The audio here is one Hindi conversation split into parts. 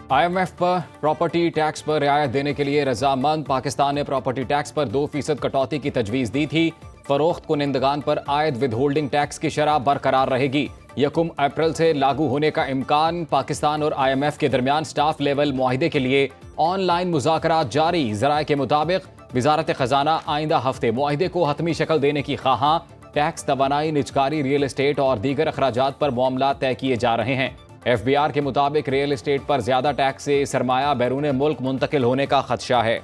IMF पर प्रॉपर्टी टैक्स पर रियायत देने के लिए रजामंद। पाकिस्तान ने प्रॉपर्टी टैक्स पर 2% कटौती की तजवीज़ दी थी। फरोख्त कुनिंदगान पर आयद विदहोल्डिंग टैक्स की शरह बरकरार रहेगी। 1 अप्रैल से लागू होने का इम्कान। पाकिस्तान और IMF के दरमियान स्टाफ लेवल मुआहिदे के लिए ऑनलाइन मुज़ाकरात जारी। ज़राए के मुताबिक वजारत खजाना आइंदा हफ्ते मुआहिदे को हतमी शक्ल देने की ख्वाहां। टैक्स, तवानाई, निजकारी, रियल एस्टेट और दीगर अखराजात पर मामला तय किए जा रहे हैं। FBR के मुताबिक रियल एस्टेट पर ज्यादा टैक्स से सरमाया बैरून मुल्क मुंतकिल होने का खदशा है।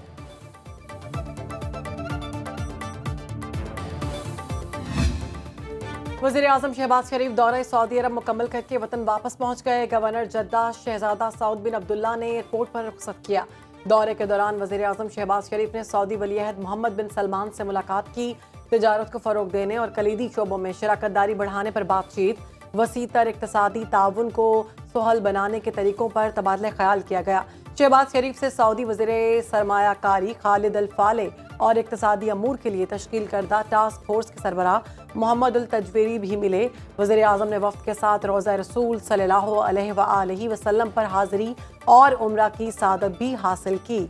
वज़ीर आज़म शहबाज शरीफ दौरे सऊदी अरब मुकम्मल करके वतन वापस पहुंच गए। गवर्नर जद्दा शहजादा सऊद बिन अब्दुल्ला ने एयरपोर्ट पर रुखसत किया। दौरे के दौरान वज़ीर आज़म शहबाज शरीफ ने सऊदी वलीअहद मोहम्मद बिन सलमान से मुलाकात की। तिजारत को फ़रोग देने और कलीदी शोबों में शराकतदारी बढ़ाने पर बातचीत। वसी तर इक़्तिसादी ताउन को सुहल बनाने के तरीकों पर तबादला ख्याल किया गया। शहबाज शरीफ से सऊदी वज़ीर सरमायाकारी खालिद अल फाले और इक़्तिसादी अमूर के लिए तश्कील करदा टास्क फोर्स के सरबराह मोहम्मद अल तजवेरी भी मिले। वज़ीर आज़म ने वफ़द के साथ रोज़ा रसूल सल्लल्लाहु अलैहि वसल्लम पर हाज़िरी और उम्रा की सादत भी हासिल की।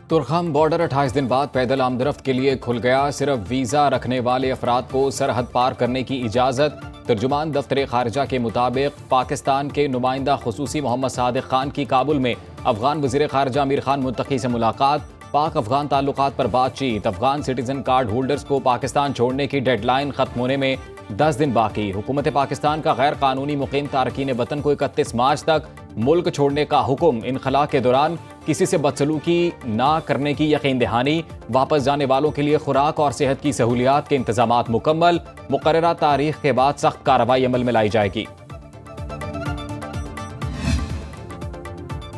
तुरखम बॉर्डर 28 दिन बाद पैदल आमदरफ्त के लिए खुल गया। सिर्फ वीज़ा रखने वाले अफराद को सरहद पार करने की इजाज़त। तर्जुमान दफ्तर खारजा के मुताबिक पाकिस्तान के नुमाइंदा खुसूसी मोहम्मद सादिक खान की काबुल में अफगान वज़ीर खारजा अमीर खान मुत्तकी से मुलाकात। पाक अफगान ताल्लुकात पर बातचीत। अफगान सिटीजन कार्ड होल्डर्स को पाकिस्तान छोड़ने की डेडलाइन खत्म होने में 10 दिन बाकी। हुकूमत पाकिस्तान का गैर कानूनी मुकीम तारकीन वतन को 31 मार्च तक मुल्क छोड़ने का हुक्म। इनखला के दौरान किसी से बदसलूकी ना करने की यकीन दहानी। वापस जाने वालों के लिए खुराक और सेहत की सहूलियात के इंतजामात मुकम्मल। मुकर्ररा तारीख के बाद सख्त कार्रवाई अमल में लाई जाएगी।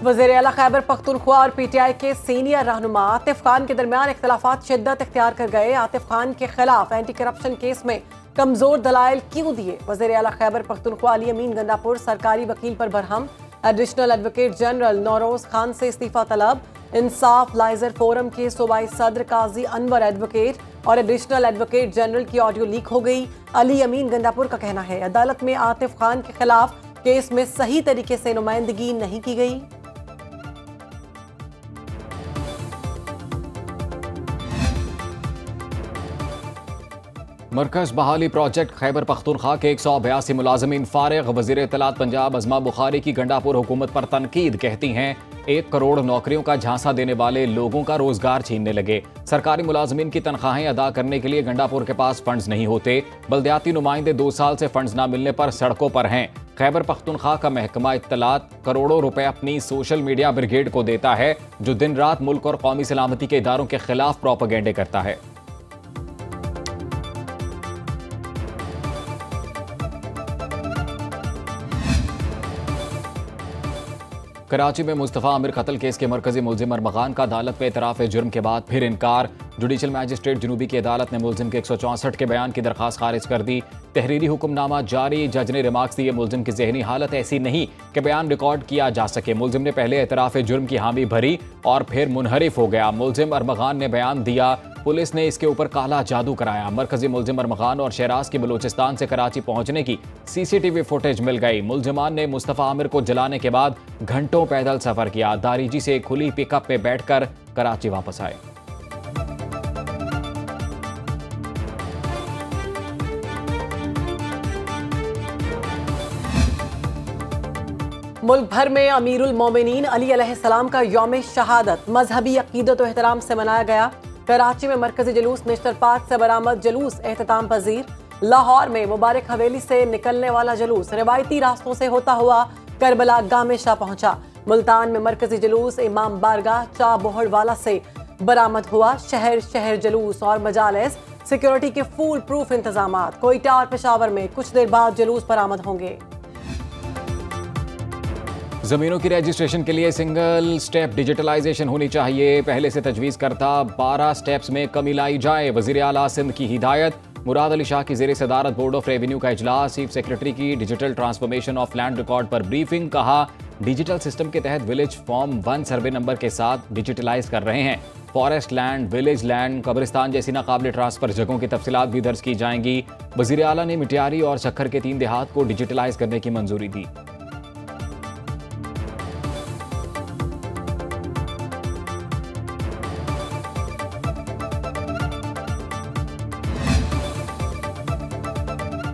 वज़ीर आला खैबर पख्तूनख्वा और PTI के सीनियर रहनुमा आतिफ खान के दरमियान इख्तलाफात शिद्दत इख्तियार कर गए। आतिफ खान के खिलाफ एंटी करप्शन केस में कमजोर दलाइल क्यों दिए? वज़ीर आला खैबर पख्तूनख्वा अली अमीन गंडापुर सरकारी वकील पर Barham. Additional advocate general Nowruz Khan से इस्तीफा तलब। इंसाफ लाइजर फोरम के सूबाई सदर काजी अनवर एडवोकेट और एडिशनल एडवोकेट जनरल की ऑडियो लीक हो गई। अली अमीन गंडापुर का कहना है अदालत में आतिफ खान के खिलाफ केस में सही तरीके से नुमाइंदगी नहीं की गई। मरकज बहाली प्रोजेक्ट खैबर पख्तूनख्वा के 182 मुलाजमीन फारिग। वज़ीर इत्तलात पंजाब अज़मा बुखारी की गंडापुर हुकूमत पर तनकीद। कहती हैं 1 करोड़ नौकरियों का झांसा देने वाले लोगों का रोजगार छीनने लगे। सरकारी मुलाजमीन की तनख्वाहें अदा करने के लिए गंडापुर के पास फंड्स नहीं होते। बल्दियाती नुमाइंदे 2 साल से फंड्स ना मिलने पर सड़कों पर हैं। खैबर पख्तूनख्वा का महकमा इत्तलात करोड़ों रुपए अपनी सोशल मीडिया ब्रिगेड को देता है जो दिन रात मुल्क और कौमी सलामती के इदारों के खिलाफ प्रोपेगेंडे करता है। कराची में मुस्तफ़ा आमिर कत्ल केस के मरकजी मुलजिम अरमगान का अदालत में एतराफ़ जुर्म के बाद फिर इनकार। जुडिशल मैजिस्ट्रेट जनूबी की अदालत ने मुलजिम के 164 के बयान की दरख्वास्त खारिज कर दी। तहरीरी हुक्मनामा जारी। जज ने रिमार्क्स दिए मुलजिम की जहनी हालत ऐसी नहीं कि बयान रिकॉर्ड किया जा सके। मुलजिम ने पहले एतराफ़ जुर्म की हामी भरी और फिर मुनहरिफ हो गया। मुलजिम अरमगान ने बयान दिया, पुलिस ने इसके ऊपर काला जादू कराया। मरकजी मुलजिम अरमगान और शहराज की बलूचिस्तान से कराची पहुंचने की CCTV फुटेज मिल गई। मुलजिमान ने मुस्तफ़ा आमिर को जलाने के बाद घंटों पैदल सफर किया। दारीजी से खुली पिकअप पे बैठकर कराची वापस आए। मुल्क भर में अमीरुल मोमिनीन अली अलैहिस्सलाम का यौम शहादत मजहबी अकीदत और एहतराम से मनाया गया। कराची में मरकजी जुलूस नेशनल पार्क से बरामद जुलूस एहतमाम पजीर। लाहौर में मुबारक हवेली से निकलने वाला जुलूस रिवायती रास्तों से होता हुआ करबला गामे शाह पहुंचा। मुल्तान में मरकजी जुलूस इमाम बारगाह चा बोहड़वाला से बरामद हुआ। शहर शहर जुलूस और मजालिस सिक्योरिटी के फुल प्रूफ इंतजाम। कोयटा और पेशावर में कुछ देर बाद जुलूस बरामद होंगे। जमीनों की रजिस्ट्रेशन के लिए सिंगल स्टेप डिजिटलाइजेशन होनी चाहिए। पहले से तजवीज़ करता 12 स्टेप्स में कमी लाई जाए। वज़ीर आला सिंध की हिदायत। मुराद अली शाह की ज़ेर सदारत बोर्ड ऑफ रेवेन्यू का इजलास। चीफ सेक्रेटरी की digital transformation of land record पर ब्रीफिंग। कहा डिजिटल सिस्टम के तहत विलेज फॉर्म 1 सर्वे नंबर के साथ डिजिटलाइज कर रहे हैं। फॉरेस्ट लैंड, विलेज लैंड, कब्रिस्तान जैसी नाकाबिले ट्रांसफर जगहों की तफसीलात भी दर्ज की जाएंगी। वजीर आला ने मिटियारी और सक्खर के 3 देहात को डिजिटलाइज करने की मंजूरी दी।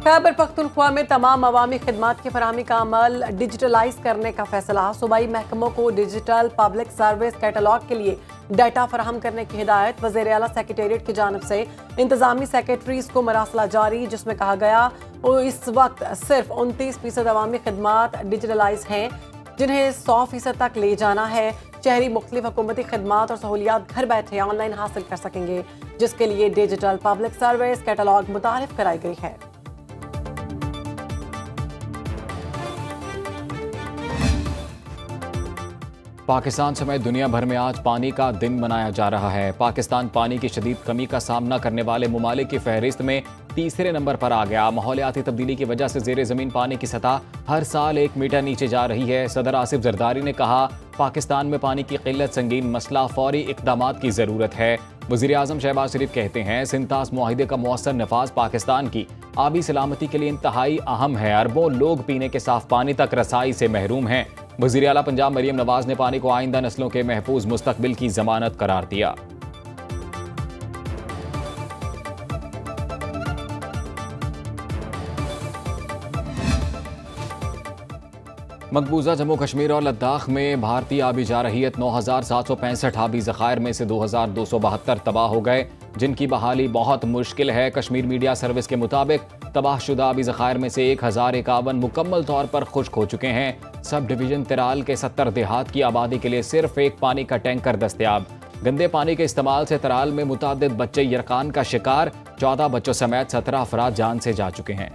खैबर पख्तूनख्वा में तमाम अवामी खिदमात की फराहमी का अमल डिजिटलाइज करने का फैसला। सूबाई महकमों को डिजिटल पब्लिक सर्विस कैटलॉग के लिए डाटा फराहम करने की हिदायत। वज़ीर आला सेक्रेटेरिएट की जानिब से इंतजामी सेक्रेटरीज को मरासला जारी, जिसमें कहा गया वो इस वक्त सिर्फ 29% अवामी खिदमात डिजिटलाइज हैं, जिन्हें 100% तक ले जाना है। शहरी मुख्तलिफ हुकूमती खिदमात और सहूलियात घर बैठे ऑनलाइन हासिल कर सकेंगे, जिसके लिए डिजिटल पब्लिक सर्विस कैटलॉग मुतारिफ कराई गई है। पाकिस्तान समेत दुनिया भर में आज पानी का दिन मनाया जा रहा है। पाकिस्तान पानी की शदीद कमी का सामना करने वाले ममालिक की फहरिस्त में तीसरे नंबर पर आ गया। माहौलियाती तब्दीली की वजह से ज़ेरे ज़मीन पानी की सतह हर साल 1 मीटर नीचे जा रही है। सदर आसिफ जरदारी ने कहा, पाकिस्तान में पानी की किल्लत संगीन मसला, फौरी इक़दामात की ज़रूरत है। वज़ीर आज़म शहबाज शरीफ कहते हैं, सिंतास मुआहिदे का मौसर नफाज पाकिस्तान की आबी सलामती के लिए इंतहाई अहम है। अरबों लोग पीने के साफ पानी तक रसाई से महरूम हैं। वज़ीर आला पंजाब मरियम नवाज ने पानी को आइंदा नस्लों के महफूज मुस्तकबिल की जमानत करार दिया। मकबूजा जम्मू कश्मीर और लद्दाख में भारतीय आबी जारहियत 9,765 आबी ज़खायर में से 2,272 तबाह हो गए, जिनकी बहाली बहुत मुश्किल है। कश्मीर मीडिया सर्विस के मुताबिक तबाहशुदा आबी ज़खायर में से 1,051 मुकम्मल तौर पर खुश्क हो चुके हैं। सब डिवीज़न तिराल के 70 देहात की आबादी के लिए सिर्फ एक पानी का टैंकर दस्तयाब। गंदे पानी के इस्तेमाल से तिराल में मुतादिद बच्चे यरकान का शिकार, 14 बच्चों समेत 17 अफराद जान से जा चुके हैं।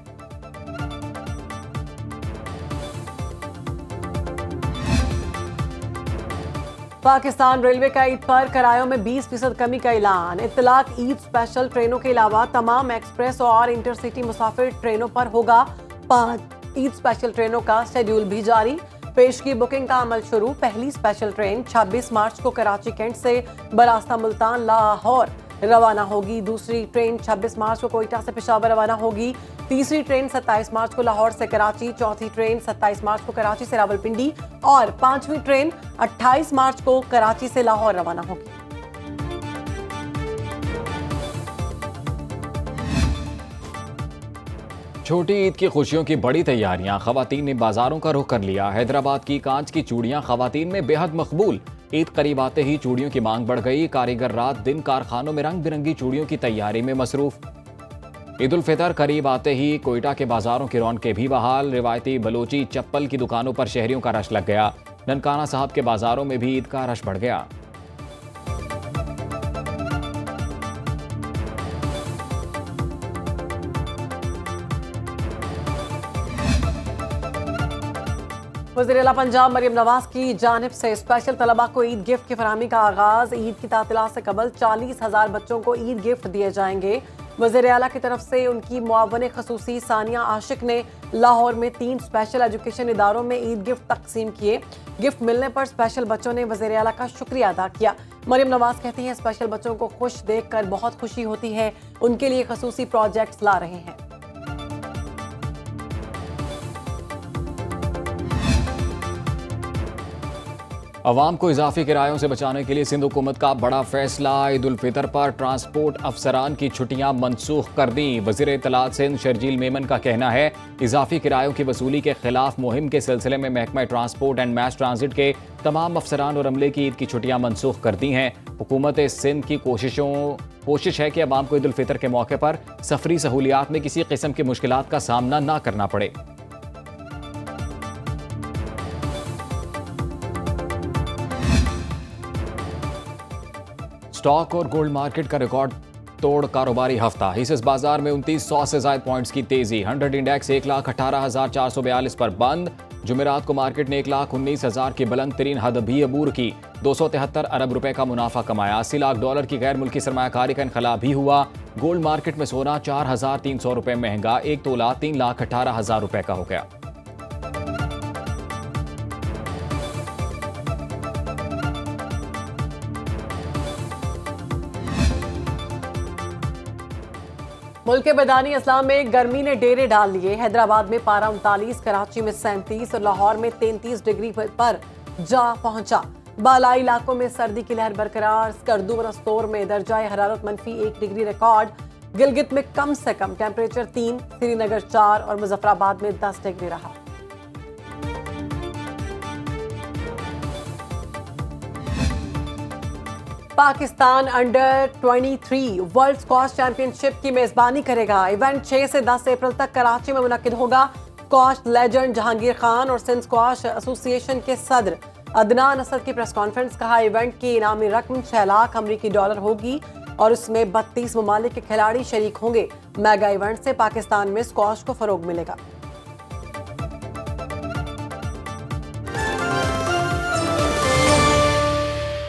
पाकिस्तान रेलवे का ईद पर किरायों में 20% कमी का ऐलान। इत्तलाक ईद स्पेशल ट्रेनों के अलावा तमाम एक्सप्रेस और इंटरसिटी मुसाफिर ट्रेनों पर होगा 5 ईद स्पेशल ट्रेनों का शेड्यूल भी जारी। पेश की बुकिंग का अमल शुरू। पहली स्पेशल ट्रेन 26 मार्च को कराची कैंट से बरास्ता मुल्तान लाहौर रवाना होगी। दूसरी ट्रेन 26 मार्च को कोयटा से पेशावर रवाना होगी। तीसरी ट्रेन 27 मार्च को लाहौर से कराची, चौथी ट्रेन 27 मार्च को कराची से रावलपिंडी और 5वीं ट्रेन 28 मार्च को कराची से लाहौर रवाना होगी। छोटी ईद की खुशियों की बड़ी तैयारियां, खवातीन ने बाजारों का रुख कर लिया। हैदराबाद की कांच की चूड़ियां खवातीन में बेहद मकबूल। ईद करीब आते ही चूड़ियों की मांग बढ़ गई। कारीगर रात दिन कारखानों में रंग बिरंगी चूड़ियों की तैयारी में मसरूफ। ईद उल फितर करीब आते ही कोयटा के बाजारों की रौनकें भी बहाल। रिवायती बलोची चप्पल की दुकानों पर शहरियों का रश लग गया। ननकाना साहब के बाजारों में भी ईद का रश बढ़ गया। वज़ीर आला पंजाब मरियम नवाज की जानिब से स्पेशल तलबा को ईद गिफ्ट की फराहमी का आगाज। ईद की तातीलात से कबल 40,000 बच्चों को ईद गिफ्ट दिए जाएंगे। वज़ीर आला की तरफ से उनकी मुआवन खसूसी सानिया आशिक ने लाहौर में 3 स्पेशल एजुकेशन इदारों में ईद गिफ्ट तकसीम किए। गिफ्ट मिलने पर स्पेशल बच्चों ने वज़ीर आला का शुक्रिया अदा किया। मरियम नवाज कहती हैं, स्पेशल बच्चों को खुश देखकर बहुत खुशी होती है। उनके लिए खसूसी प्रोजेक्ट्स ला रहे हैं। अवाम को इजाफी किरायों से बचाने के लिए सिंध हुकूमत का बड़ा फैसला। ईद उल फितर पर ट्रांसपोर्ट अफसरान की छुट्टियां मनसूख कर दी। वज़ीर इत्तलात सिंध शर्जील मेमन का कहना है, इजाफी किरायों की वसूली के खिलाफ मुहिम के सिलसिले में महकमा ट्रांसपोर्ट एंड मैस ट्रांजिट के तमाम अफसरान और अमले की ईद की छुट्टियां मनसूख कर दी हैं। हुकूमत सिंध की कोशिश है कि अवाम को ईद उल फितर के मौके पर सफरी सहूलियात में किसी किस्म की मुश्किलात का सामना न करना पड़े। स्टॉक और गोल्ड मार्केट का रिकॉर्ड तोड़ कारोबारी हफ्ता। हिस्सेस बाजार में 2900 से ज्यादा पॉइंट्स की तेजी। 100 इंडेक्स 1,18,442 पर बंद। जुमेरात को मार्केट ने 1,19,000 की बुलंद तरीन हद भी अबूर की। 273 अरब रुपए का मुनाफा कमाया। 80 लाख डॉलर की गैर मुल्की सरमायाकारी का इनखला भी हुआ। गोल्ड मार्केट में सोना 4,300 रुपए महंगा, 1 तोला 3,18,000 रुपए का हो गया। मुल्क के मैदानी इस्लाम में गर्मी ने डेरे डाल लिए। हैदराबाद में पारा 39, कराची में 37 और लाहौर में 33 डिग्री पर जा पहुंचा। बालाई इलाकों में सर्दी की लहर बरकरार। स्कर्दू और अस्तोर में दर्जाए हरारत -1 डिग्री रिकॉर्ड। गिलगित में कम से कम टेम्परेचर 3, श्रीनगर 4 और मुजफ्फराबाद में 10 डिग्री रहा। Pakistan under 23 world squash championship की मेजबानी करेगा। इवेंट 6 से 10 अप्रैल तक कराची में मुनक्किद होगा। स्क्वॉश लेजेंड जहांगीर खान और सिंध स्क्वॉश एसोसिएशन के सदर अदनान असद की प्रेस कॉन्फ्रेंस। कहा, इवेंट की इनामी रकम 6 लाख अमरीकी डॉलर होगी और उसमें 32 ममालिक के खिलाड़ी शरीक होंगे। मेगा इवेंट से पाकिस्तान में स्क्वॉश को फरोग मिलेगा।